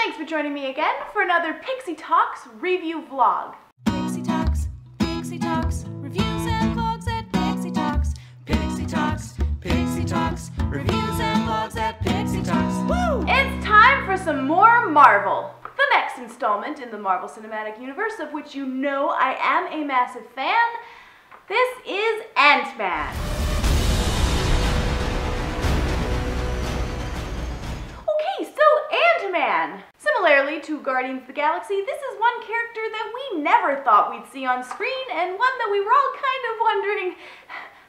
Thanks for joining me again for another Pixie Talks review vlog. Pixie Talks, reviews and vlogs at Pixie Talks. Pixie Talks, reviews and vlogs at Pixie Talks. Woo! It's time for some more Marvel. The next installment in the Marvel Cinematic Universe, of which you know I am a massive fan. This is Ant-Man. Okay, so Ant-Man. Similarly to Guardians of the Galaxy, this is one character that we never thought we'd see on screen, and one that we were all kind of wondering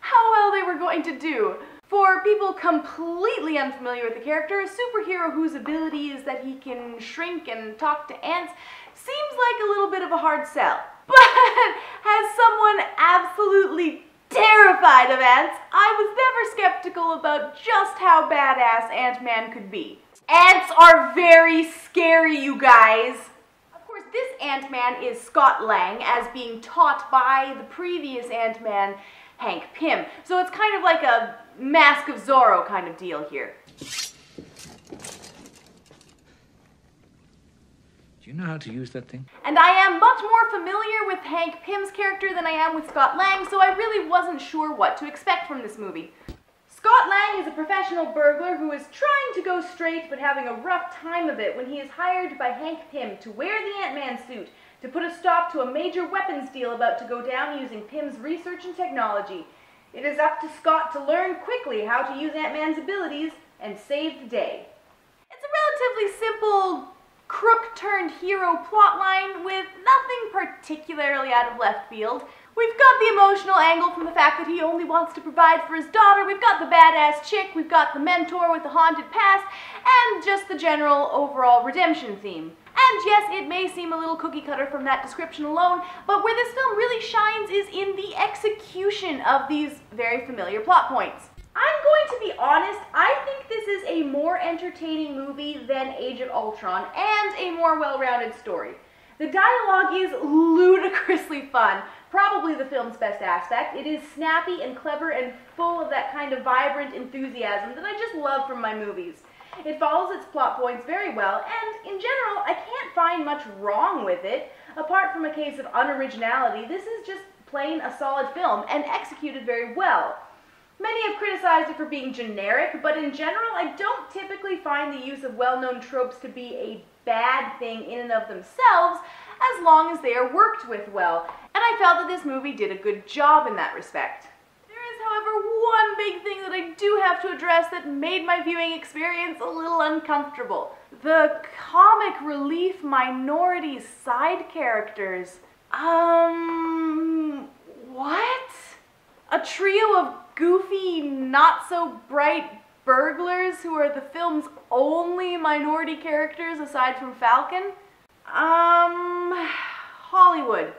how well they were going to do. For people completely unfamiliar with the character, a superhero whose ability is that he can shrink and talk to ants seems like a little bit of a hard sell. But as someone absolutely terrified of ants, I was never skeptical about just how badass Ant-Man could be. Ants are very scary, you guys. Of course, this Ant-Man is Scott Lang, as being taught by the previous Ant-Man, Hank Pym. So it's kind of like a Mask of Zorro kind of deal here. Do you know how to use that thing? And I am much more familiar with Hank Pym's character than I am with Scott Lang, so I really wasn't sure what to expect from this movie. Scott Lang is a professional burglar who is trying to go straight but having a rough time of it when he is hired by Hank Pym to wear the Ant-Man suit to put a stop to a major weapons deal about to go down using Pym's research and technology. It is up to Scott to learn quickly how to use Ant-Man's abilities and save the day. It's a relatively simple crook-turned-hero plotline with nothing particularly out of left field. We've got the emotional angle from the fact that he only wants to provide for his daughter, we've got the badass chick, we've got the mentor with the haunted past, and just the general overall redemption theme. And yes, it may seem a little cookie cutter from that description alone, but where this film really shines is in the execution of these very familiar plot points. I'm going to be honest, I think this is a more entertaining movie than Age of Ultron, and a more well-rounded story. The dialogue is ludicrously fun, probably the film's best aspect. It is snappy and clever and full of that kind of vibrant enthusiasm that I just love from my movies. It follows its plot points very well, and in general, I can't find much wrong with it. Apart from a case of unoriginality, this is just plain a solid film, and executed very well. Many have criticized it for being generic, but in general, I don't typically find the use of well-known tropes to be a bad thing in and of themselves, as long as they are worked with well, and I felt that this movie did a good job in that respect. There is, however, one big thing that I do have to address that made my viewing experience a little uncomfortable. The comic relief minority side characters. What? A trio of goofy, not-so-bright burglars who are the film's only minority characters aside from Falcon? Hollywood.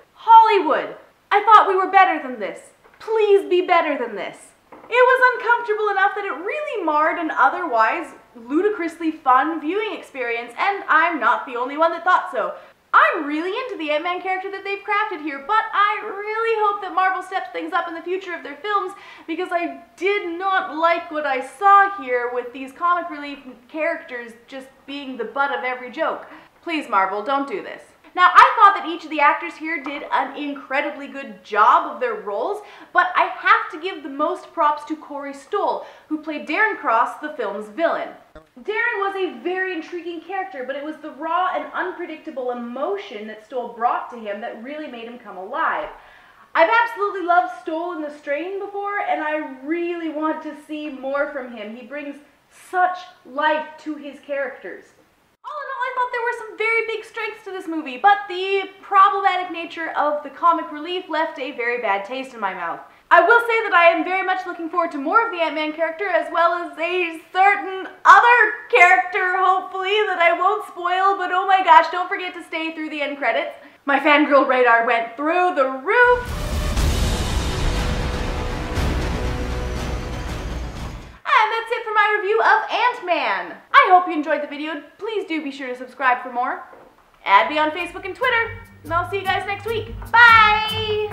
I thought we were better than this. Please be better than this. It was uncomfortable enough that it really marred an otherwise ludicrously fun viewing experience, and I'm not the only one that thought so. I'm really into the Ant-Man character that they've crafted here, but I really hope that Marvel steps things up in the future of their films, because I did not like what I saw here with these comic relief characters just being the butt of every joke. Please, Marvel, don't do this. Now, I thought that each of the actors here did an incredibly good job of their roles, but I have to give the most props to Corey Stoll, who played Darren Cross, the film's villain. Darren was a very intriguing character, but it was the raw and unpredictable emotion that Stoll brought to him that really made him come alive. I've absolutely loved Stoll in The Strain before, and I really want to see more from him. He brings such life to his characters. All in all, I thought there were some very big strengths to this movie, but the problematic nature of the comic relief left a very bad taste in my mouth. I will say that I am very much looking forward to more of the Ant-Man character, as well as a certain other character, hopefully, that I won't spoil, but oh my gosh, don't forget to stay through the end credits. My fangirl radar went through the roof. And that's it for my review of Ant-Man. I hope you enjoyed the video. Please do be sure to subscribe for more. Add me on Facebook and Twitter, and I'll see you guys next week. Bye!